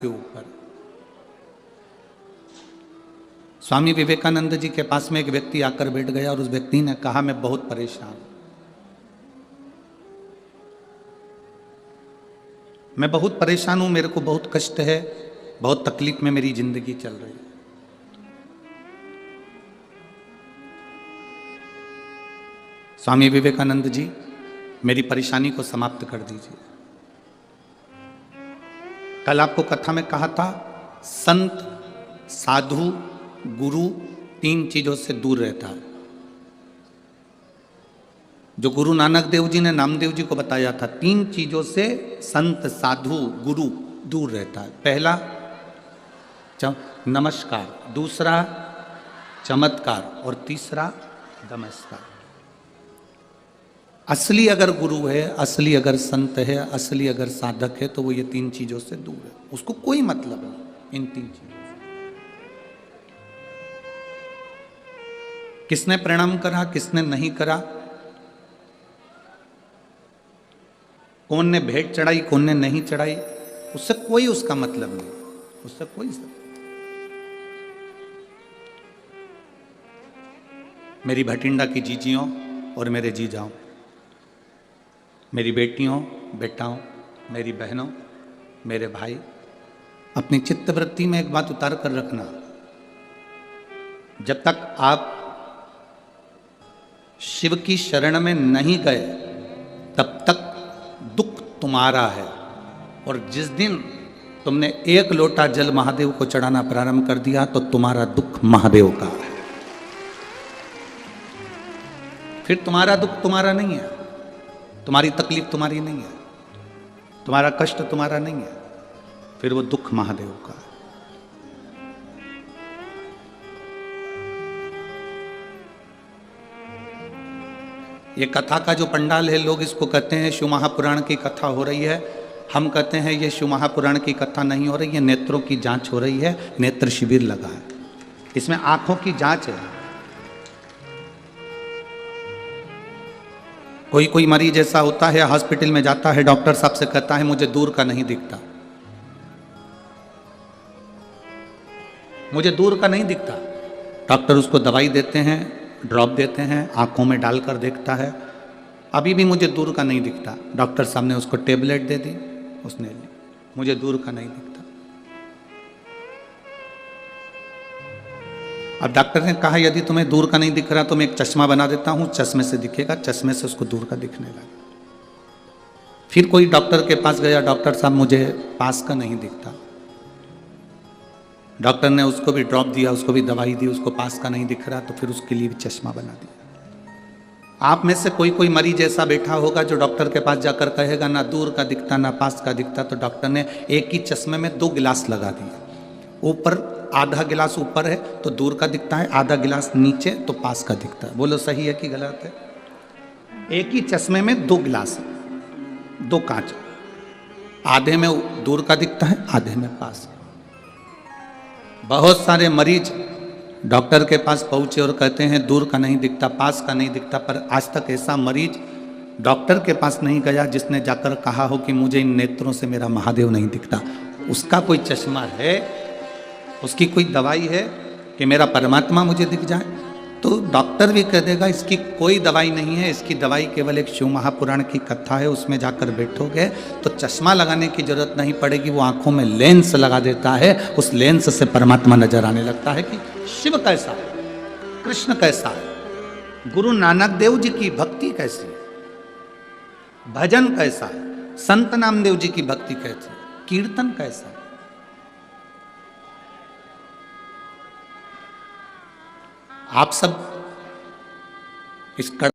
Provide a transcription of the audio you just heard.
के ऊपर। स्वामी विवेकानंद जी के पास में एक व्यक्ति आकर बैठ गया और उस व्यक्ति ने कहा, मैं बहुत परेशान, मैं बहुत परेशान हूं, मेरे को बहुत कष्ट है, बहुत तकलीफ में मेरी जिंदगी चल रही है। स्वामी विवेकानंद जी, मेरी परेशानी को समाप्त कर दीजिए। कल आपको कथा में कहा था, संत, साधु, गुरु तीन चीजों से दूर रहता है। जो गुरु नानक देव जी ने नामदेव जी को बताया था, तीन चीजों से संत, साधु, गुरु दूर रहता है। पहला नमस्कार, दूसरा चमत्कार और तीसरा नमस्कार। असली अगर गुरु है, असली अगर संत है, असली अगर साधक है, तो वो ये तीन चीजों से दूर है। उसको कोई मतलब नहीं इन तीन चीजों से। किसने प्रणाम करा, किसने नहीं करा, कौन ने भेंट चढ़ाई, कौन ने नहीं चढ़ाई, उससे कोई उसका मतलब नहीं, उससे कोई सब। मेरी भटिंडा की जीजियों और मेरे जीजाओं, मेरी बेटियों, बेटाओं, मेरी बहनों, मेरे भाई, अपनी चित्तवृत्ति में एक बात उतार कर रखना, जब तक आप शिव की शरण में नहीं गए तब तक दुख तुम्हारा है। और जिस दिन तुमने एक लोटा जल महादेव को चढ़ाना प्रारंभ कर दिया तो तुम्हारा दुख महादेव का है। फिर तुम्हारा दुख तुम्हारा नहीं है, तुम्हारी तकलीफ तुम्हारी नहीं है, तुम्हारा कष्ट तुम्हारा नहीं है, फिर वो दुख महादेव का है। ये कथा का जो पंडाल है, लोग इसको कहते हैं शिव महापुराण की कथा हो रही है। हम कहते हैं ये शिव महापुराण की कथा नहीं हो रही है, नेत्रों की जांच हो रही है, नेत्र शिविर लगा है। इसमें आंखों की जांच है। कोई कोई मरीज ऐसा होता है, हॉस्पिटल में जाता है, डॉक्टर साहब से कहता है मुझे दूर का नहीं दिखता, मुझे दूर का नहीं दिखता। डॉक्टर उसको दवाई देते हैं, ड्रॉप देते हैं, आंखों में डालकर देखता है, अभी भी मुझे दूर का नहीं दिखता। डॉक्टर साहब ने उसको टेबलेट दे दी, उसने ली, मुझे दूर का नहीं दिखता। अब डॉक्टर ने कहा यदि तुम्हें दूर का नहीं दिख रहा तो मैं एक चश्मा बना देता हूं, चश्मे से दिखेगा, चश्मे से उसको दूर का दिखने लगा। फिर कोई डॉक्टर के पास गया, डॉक्टर साहब मुझे पास का नहीं दिखता। डॉक्टर ने उसको भी ड्रॉप दिया, उसको भी दवाई दी, उसको पास का नहीं दिख रहा, तो फिर उसके लिए भी चश्मा बना दिया। आप में से कोई कोई मरीज ऐसा बैठा होगा जो डॉक्टर के पास जाकर कहेगा ना दूर का दिखता ना पास का दिखता, तो डॉक्टर ने एक ही चश्मे में 2 गिलास लगा दिए। ऊपर आधा गिलास ऊपर है तो दूर का दिखता है, आधा गिलास नीचे तो पास का दिखता है। बोलो सही है कि गलत है? एक ही चश्मे में 2 गिलास है, 2 कांच, आधे में दूर का दिखता है, आधे में पास। बहुत सारे मरीज डॉक्टर के पास पहुंचे और कहते हैं दूर का नहीं दिखता, पास का नहीं दिखता, पर आज तक ऐसा मरीज डॉक्टर के पास नहीं गया जिसने जाकर कहा हो कि मुझे इन नेत्रों से मेरा महादेव नहीं दिखता। उसका कोई चश्मा है, उसकी कोई दवाई है कि मेरा परमात्मा मुझे दिख जाए? तो डॉक्टर भी कह देगा इसकी कोई दवाई नहीं है, इसकी दवाई केवल एक शिव महापुराण की कथा है, उसमें जाकर बैठोगे तो चश्मा लगाने की जरूरत नहीं पड़ेगी, वो आंखों में लेंस लगा देता है, उस लेंस से परमात्मा नजर आने लगता है कि शिव कैसा है, कृष्ण कैसा है, गुरु नानक देव जी की भक्ति कैसी है, भजन कैसा है, संत नामदेव जी की भक्ति कैसी है, कीर्तन कैसा है। आप सब इस